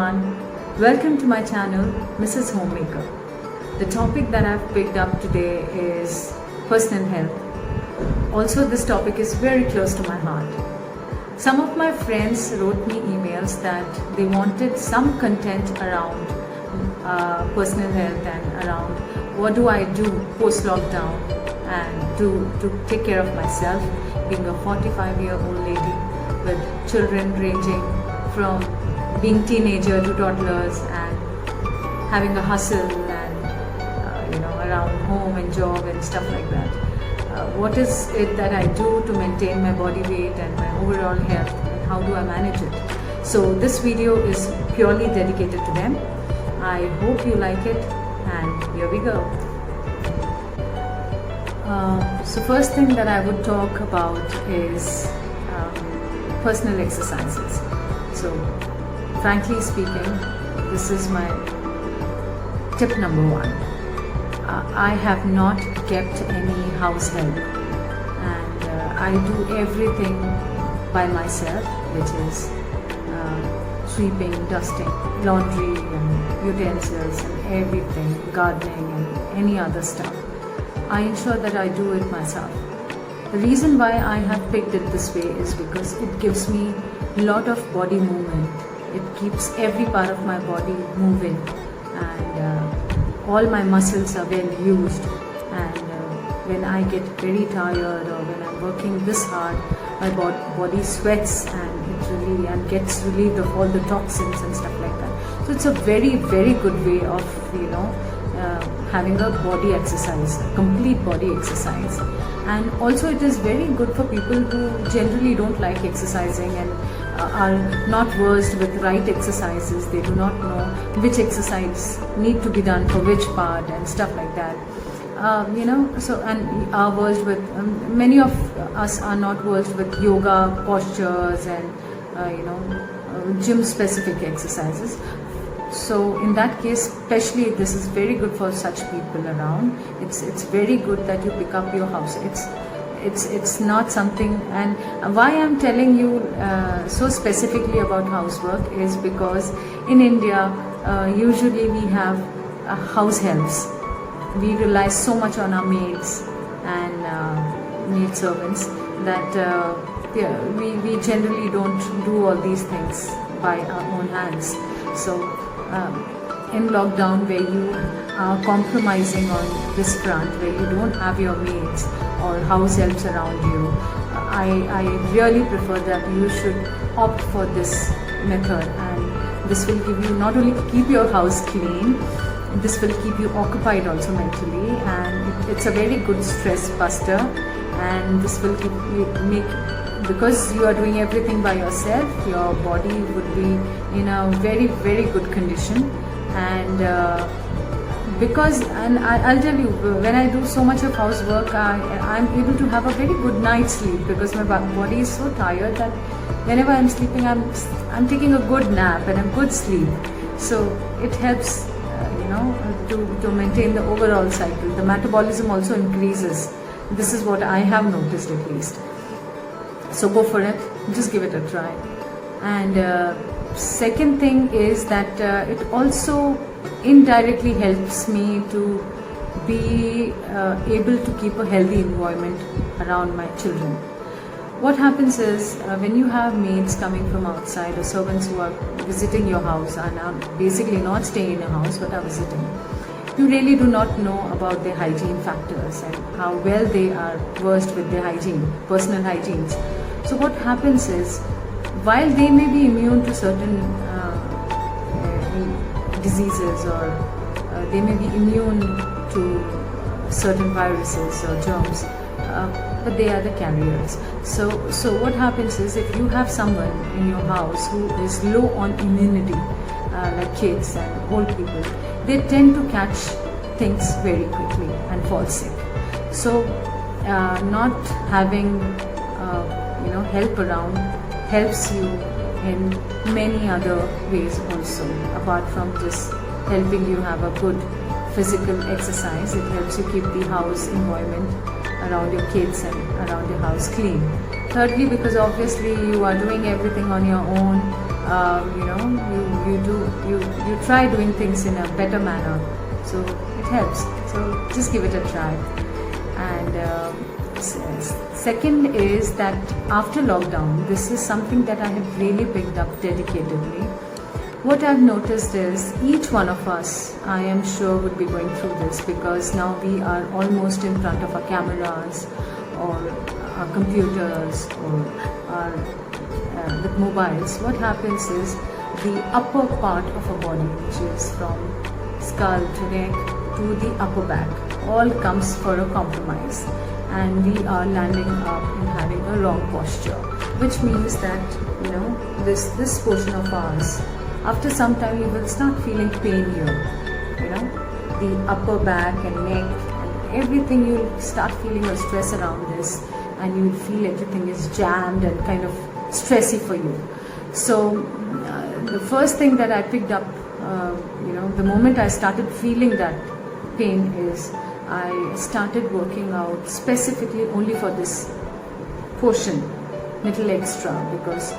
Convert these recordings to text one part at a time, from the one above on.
everyone, welcome to my channel Mrs. Homemaker. The topic that I've picked up today is personal health. Also, this topic is very close to my heart. Some of my friends wrote me emails that they wanted some content around personal health and around what do I do post-lockdown and to take care of myself, being a 45-year-old lady with children ranging from being teenager to toddlers and having a hustle and around home and job and stuff like that. What is it that I do to maintain my body weight and my overall health, and how do I manage it? So this video is purely dedicated to them. I hope you like it, and here we go. So first thing that I would talk about is personal exercises. So frankly speaking, this is my tip number one. I have not kept any house help, and I do everything by myself, which is sweeping, dusting, laundry and utensils and everything, gardening and any other stuff. I ensure that I do it myself. The reason why I have picked it this way is because it gives me a lot of body movement. It keeps every part of my body moving, and all my muscles are well used. And when I get very tired or when I'm working this hard, my body sweats and gets relieved of all the toxins and stuff like that. So it's a very, very good way of having a body exercise, a complete body exercise. And also it is very good for people who generally don't like exercising and are not versed with right exercises. They do not know which exercise need to be done for which part and stuff like that. So and are versed with many of us are not versed with yoga postures and gym specific exercises. So in that case, especially, this is very good for such people around. It's very good that you pick up your house. It's not something. And why I'm telling you so specifically about housework is because in India usually we have house helps. We rely so much on our maids and maid servants that we generally don't do all these things by our own hands. So in lockdown, where you are compromising on this front, where you don't have your maids or house helps around you, I really prefer that you should opt for this method, and this will give you not only keep your house clean, this will keep you occupied also mentally, and it's a very good stress buster, and this will because you are doing everything by yourself, your body would be in a very, very good condition. And I'll tell you, when I do so much of housework, I'm able to have a very good night's sleep, because my body is so tired that whenever I'm sleeping, I'm taking a good nap and a good sleep. So it helps to maintain the overall cycle. The metabolism also increases. This is what I have noticed, at least. So go for it, just give it a try. And second thing is that it also indirectly helps me to be able to keep a healthy environment around my children. What happens is when you have maids coming from outside or servants who are visiting your house and are basically not staying in your house but are visiting, you really do not know about their hygiene factors and how well they are versed with their hygiene, personal hygienes. So what happens is, while they may be immune to certain diseases, or they may be immune to certain viruses or germs, but they are the carriers. So what happens is, if you have someone in your house who is low on immunity, like kids and old people, they tend to catch things very quickly and fall sick. So not having help around helps you in many other ways also, apart from just helping you have a good physical exercise. It helps you keep the house environment around your kids and around your house clean. Thirdly, because obviously you are doing everything on your own, you try doing things in a better manner, so it helps. So just give it a try. And second is that after lockdown, this is something that I have really picked up dedicatedly. What I've noticed is each one of us, I am sure, would be going through this, because now we are almost in front of our cameras or our computers or our with mobiles. What happens is the upper part of our body, which is from skull to neck to the upper back, all comes for a compromise, and we are landing up in having a wrong posture, which means that this portion of ours, after some time you will start feeling pain here, the upper back and neck and everything. You'll start feeling a stress around this, and you'll feel everything is jammed and kind of stressy for you. So the first thing that I picked up, the moment I started feeling that pain, is I started working out specifically only for this portion, little extra, because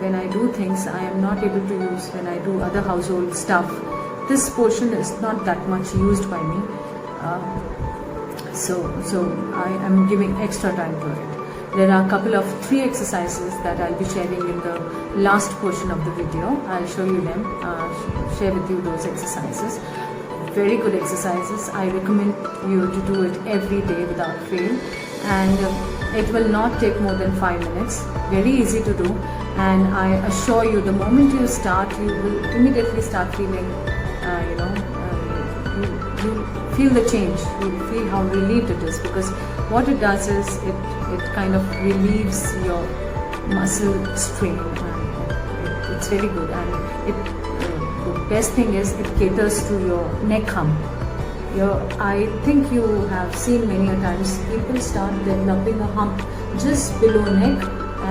when I do things I am not able to use. When I do other household stuff, this portion is not that much used by me, so I am giving extra time to it. There are a couple of 3 exercises that I'll be sharing in the last portion of the video. I'll show you them, share with you those exercises. Very good exercises. I recommend you to do it every day without fail, and it will not take more than 5 minutes. Very easy to do, and I assure you, the moment you start, you will immediately start feeling, you feel the change. You feel how relieved it is, because what it does is it kind of relieves your muscle strain, and it's very good. And the best thing is it caters to your neck hump. I think you have seen many a times people start developing a hump just below neck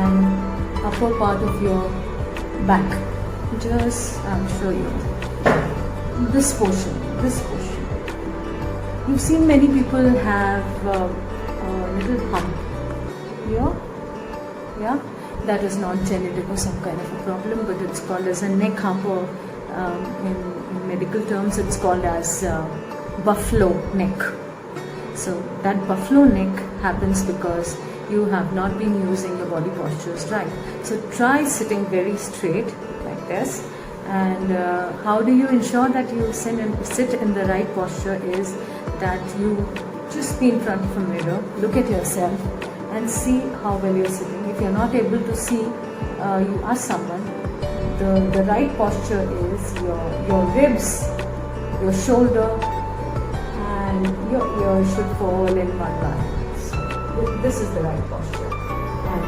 and upper part of your back. I'll show you this portion. You've seen many people have a little hump here. Yeah, that is not genetic or some kind of a problem, but it's called as a neck hump, or in medical terms it's called as buffalo neck. So that buffalo neck happens because you have not been using your body postures right. So try sitting very straight like this. And how do you ensure that you sit in the right posture is that you just be in front of a mirror, look at yourself and see how well you're sitting. If you're not able to see, you ask someone. The right posture is your ribs, your shoulder, and your ear should fall in one line. So this is the right posture. And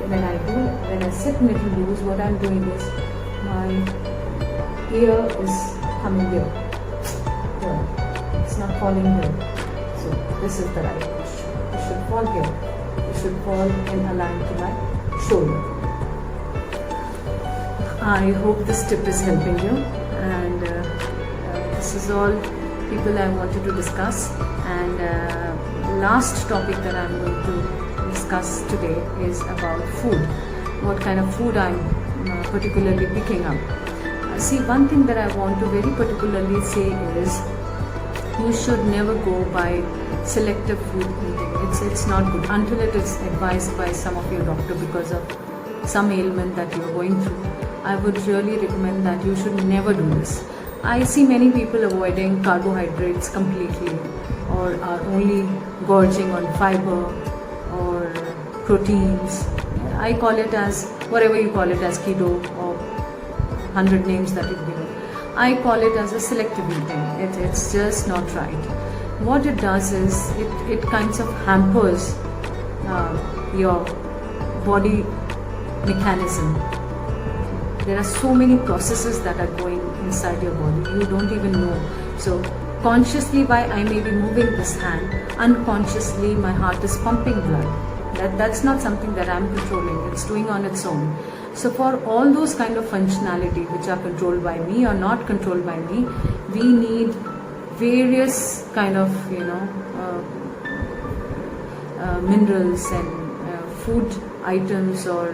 when I sit little loose, what I'm doing is my ear is coming here. It's not falling here. So this is the right posture. It should fall here. It should fall in a line to my shoulder. I hope this tip is helping you, and this is all people I wanted to discuss. And last topic that I'm going to discuss today is about food. What kind of food I'm particularly picking up. See, one thing that I want to very particularly say is you should never go by selective food eating. It's not good until it is advised by some of your doctor because of some ailment that you're going through. I would really recommend that you should never do this. I see many people avoiding carbohydrates completely, or are only gorging on fiber or proteins. I call it as whatever you call it, as keto or 100 names that you give it. I call it as a selective eating. It's just not right. What it does is it kinds of hampers your body mechanism. There are so many processes that are going inside your body, you don't even know. So consciously, by I may be moving this hand, unconsciously my heart is pumping blood. That's not something that I'm controlling, it's doing on its own. So for all those kind of functionality which are controlled by me or not controlled by me, we need various kind of minerals and food items or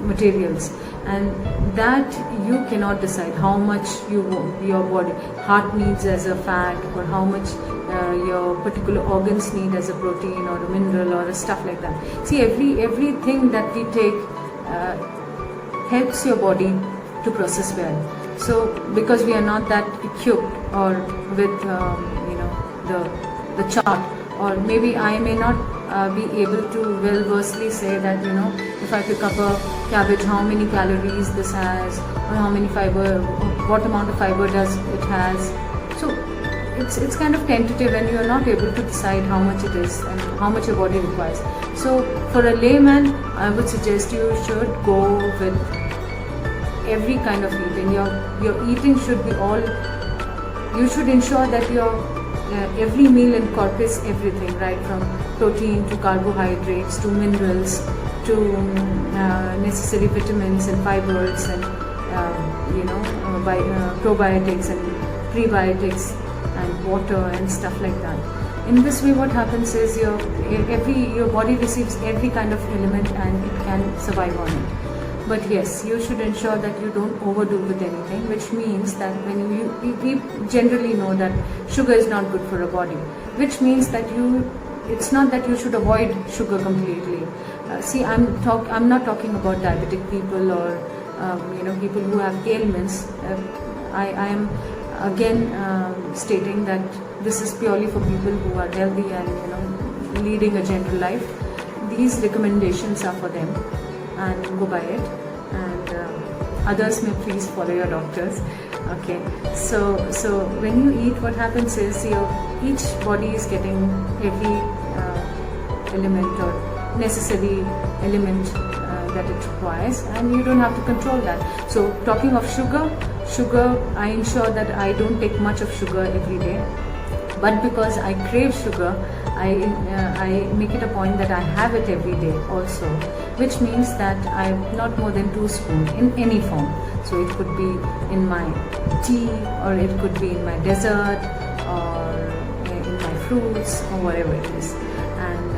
materials, and that you cannot decide how much your body heart needs as a fat, or how much your particular organs need as a protein or a mineral or a stuff like that. See, everything that we take helps your body to process well. So because we are not that equipped or with the chart, or maybe I may not be able to well versely say that if I pick up a cabbage, how many calories this has, or how many fiber, what amount of fiber does it has. So it's kind of tentative, and you are not able to decide how much it is and how much your body requires. So for a layman, I would suggest you should go with every kind of eating. Your eating should be all, you should ensure that your every meal incorporates everything, right from protein to carbohydrates to minerals to necessary vitamins and fibers and probiotics and prebiotics and water and stuff like that. In this way, what happens is your body receives every kind of element and it can survive on it. But yes, you should ensure that you don't overdo with anything, which means that when we generally know that sugar is not good for a body, which means that it's not that you should avoid sugar completely. See, I'm not talking about diabetic people or people who have ailments. I am again stating that this is purely for people who are healthy and leading a gentle life. These recommendations are for them, and go by it, and others may please follow your doctors. Okay, so when you eat, what happens is each body is getting every element or necessary element that it requires, and you don't have to control that. So talking of sugar, I ensure that I don't take much of sugar every day, but because I crave sugar, I make it a point that I have it every day also, which means that I not more than 2 spoons in any form. So it could be in my tea, or it could be in my dessert, or in my fruits, or whatever it is. And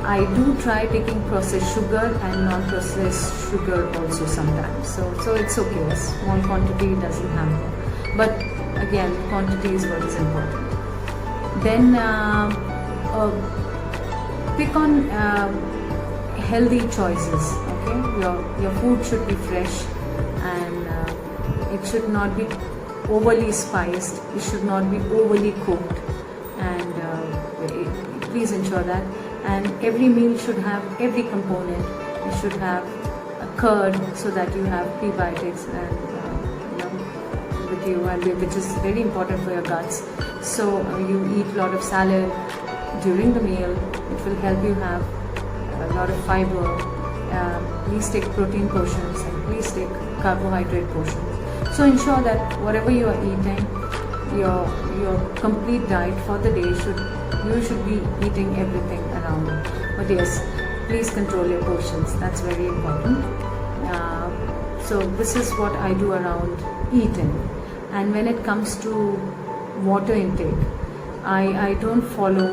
I do try taking processed sugar and non-processed sugar also sometimes. So it's okay. A small quantity doesn't hamper. But again, quantity is what is important. Then pick on healthy choices. Okay, your food should be fresh, and it should not be overly spiced. It should not be overly cooked, and please ensure that. And every meal should have every component. You should have a curd so that you have prebiotics and with you, and which is very important for your guts. So you eat a lot of salad during the meal. It will help you have a lot of fiber. Please take protein portions, and please take carbohydrate portions. So ensure that whatever you are eating, your complete diet for the day you should be eating everything around it. But yes, please control your portions. That's very important. So this is what I do around eating. And when it comes to water intake, I don't follow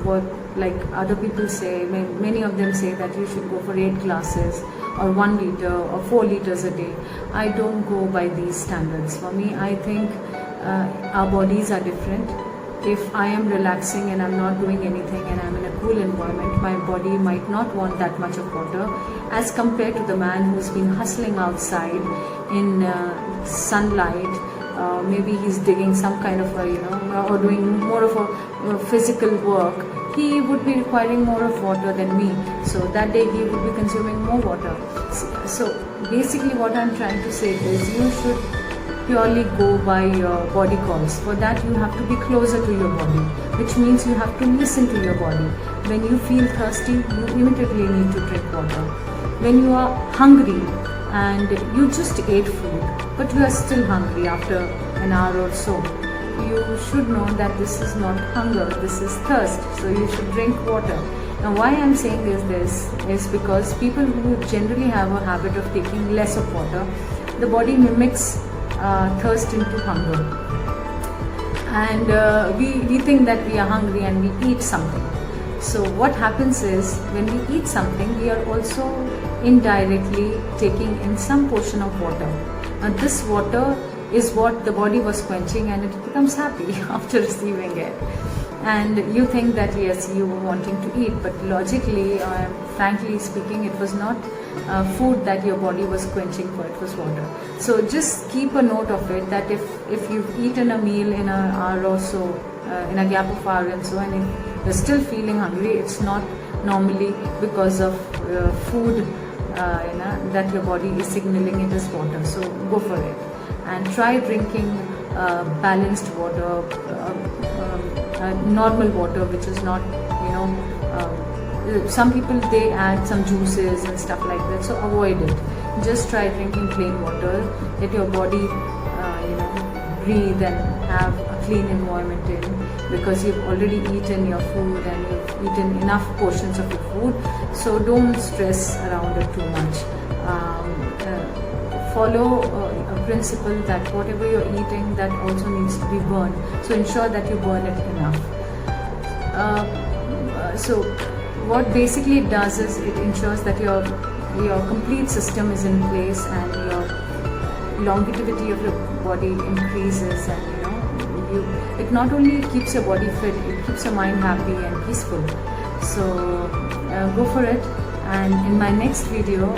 what like other people say. Many of them say that you should go for 8 glasses or 1 liter or 4 liters a day. I don't go by these standards. For me, I think our bodies are different. If I am relaxing and I'm not doing anything and I'm in a cool environment, my body might not want that much of water as compared to the man who's been hustling outside in sunlight. Maybe he's digging some kind of or doing more of a physical work. He would be requiring more of water than me. So that day he would be consuming more water. So basically what I'm trying to say is you should purely go by your body calls. For that you have to be closer to your body, which means you have to listen to your body. When you feel thirsty, you immediately need to drink water. When you are hungry and you just ate food, but you are still hungry after an hour or so, you should know that this is not hunger, this is thirst. So you should drink water. Now why I'm saying this is because people who generally have a habit of taking less of water, the body mimics thirst into hunger, and we think that we are hungry and we eat something. So what happens is when we eat something, we are also indirectly taking in some portion of water. And this water is what the body was quenching, and it becomes happy after receiving it. And you think that yes, you were wanting to eat, but logically, frankly speaking, it was not food that your body was quenching for, it was water. So just keep a note of it, that if you've eaten a meal in an hour or so, in a gap of hour and so, and if you're still feeling hungry, it's not normally because of food that your body is signaling it as water. So go for it and try drinking balanced water, normal water, which is not, some people they add some juices and stuff like that, so avoid it. Just try drinking plain water, let your body breathe and have a clean environment in, because you've already eaten your food and you've eaten enough portions of your food, so don't stress around it too much. Follow a principle that whatever you're eating, that also needs to be burned, so ensure that you burn it enough. So what basically it does is it ensures that your complete system is in place and your longevity of your body increases, and it not only keeps your body fit, it keeps your mind happy and peaceful. So go for it. And in my next video,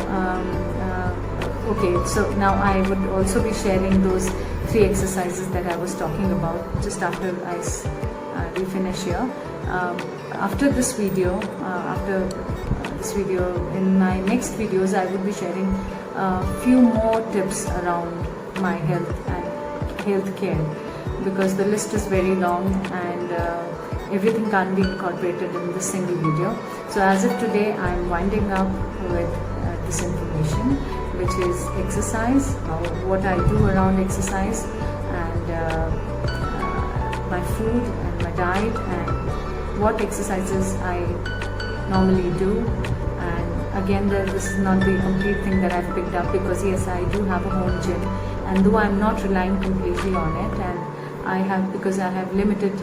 okay, so now I would also be sharing those 3 exercises that I was talking about just after we finish here. After this video, in my next videos, I would be sharing a few more tips around my health and health care, because the list is very long and everything can't be incorporated in this single video. So as of today, I'm winding up with this information, which is exercise, what I do around exercise, and my food and my diet, and what exercises I normally do. And again, this is not the complete thing that I've picked up, because yes, I do have a home gym, and though I'm not relying completely on it, and because I have limited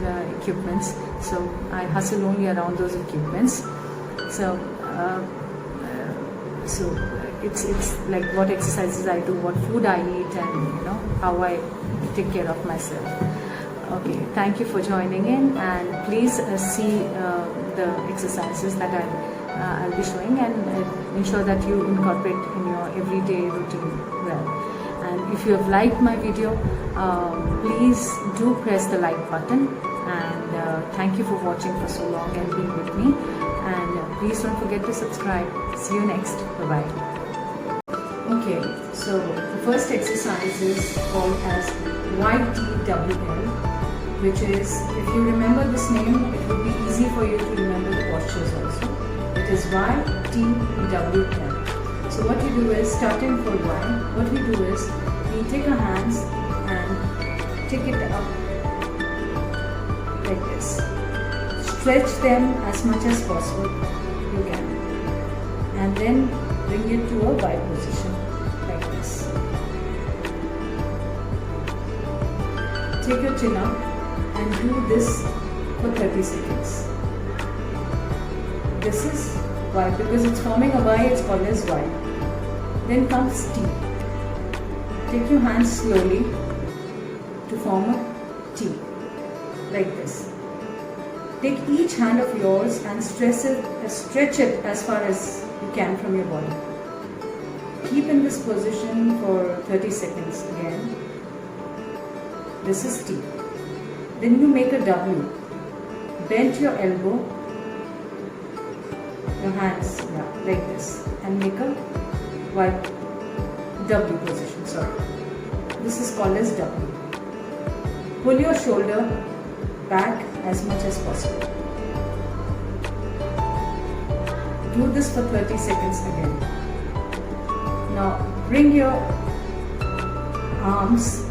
equipments, so I hustle only around those equipments. So it's like what exercises I do, what food I eat, and how I take care of myself. Okay, thank you for joining in, and please see the exercises that I'll be showing, and ensure that you incorporate in your everyday routine well. And if you have liked my video, please do press the like button, and thank you for watching for so long and being with me, and please don't forget to subscribe. See you next. Bye bye. Okay, so the first exercise is called as YTWL, which is, if you remember this name, it will be easy for you to remember the postures also. It is YTWL. So what you do is, starting for Y, what we do is, we take our hands and take it up like this. Stretch them as much as possible you can, and then bring it to a Y position like this. Take your chin up and do this for 30 seconds. This is Y, because it's forming a Y, it's called as Y. Then comes T. Take your hands slowly to form a T, like this. Take each hand of yours and stretch it as far as you can from your body. Keep in this position for 30 seconds again. This is T. Then you make a W. Bend your elbow, your hands like this, and make a W position. This is called as W. Pull your shoulder back as much as possible. Do this for 30 seconds again. Now bring your arms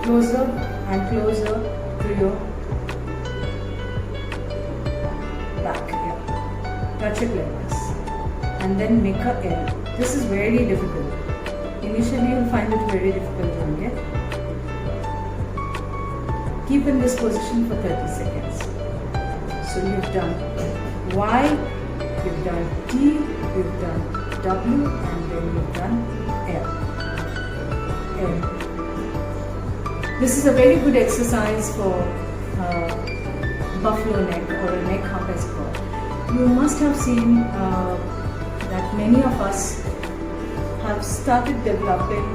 closer and closer to your back here. Touch it like this. And then make a L. This is very difficult. Initially you will find it very difficult doing it. Keep in this position for 30 seconds. So you've done Y we've done T, we've done W, and then we've done L. This is a very good exercise for buffalo neck or a neck hump as well. You must have seen that many of us have started developing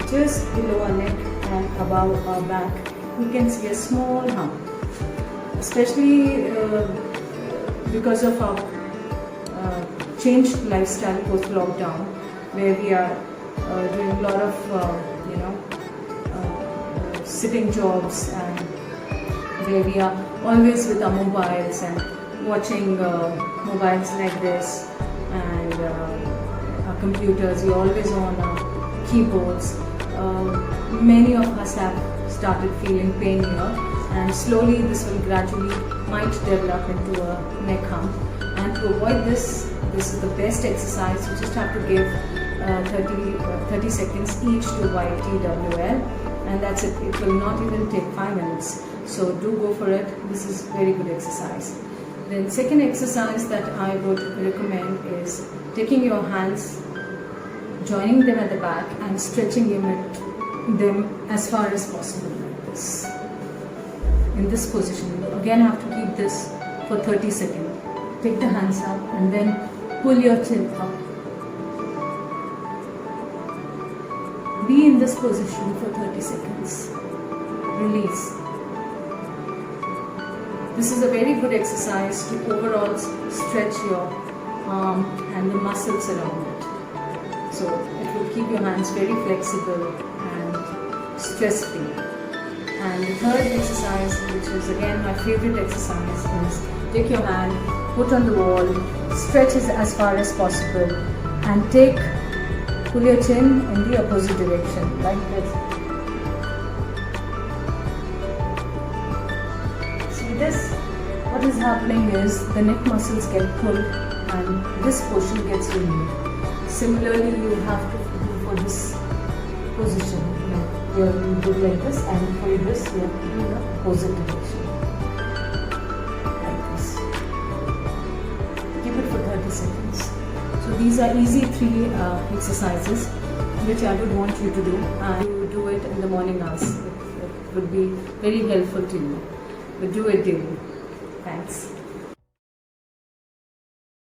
just below our neck and above our back. We can see a small hump, especially because of our changed lifestyle post-lockdown, where we are doing a lot of sitting jobs, and where we are always with our mobiles and watching mobiles like this, and our computers, we're always on our keyboards. Many of us have started feeling pain here, and slowly this will gradually might develop into a neck hump. And to avoid this is the best exercise. You just have to give 30 seconds each to YTWL, and that's it. It will not even take 5 minutes. So do go for it. This is very good exercise. Then second exercise that I would recommend is taking your hands, joining them at the back and stretching them as far as possible like this. In this position, you again have to keep this for 30 seconds. Take the hands up and then pull your chin up. Be in this position for 30 seconds. Release. This is a very good exercise to overall stretch your arm and the muscles around it. So it will keep your hands very flexible and stress-free. And the third exercise, which is again my favorite exercise, is take your hand, put on the wall, stretch it as far as possible, and pull your chin in the opposite direction, like this. See this? What is happening is the neck muscles get pulled and this portion gets removed. Similarly, you have to do for this position. You do like this, and for this you have to do the opposite direction. Like this. Keep it for 30 seconds. So these are easy 3 exercises which I would want you to do, and you do it in the morning hours. It would be very helpful to you. But do it daily. Thanks.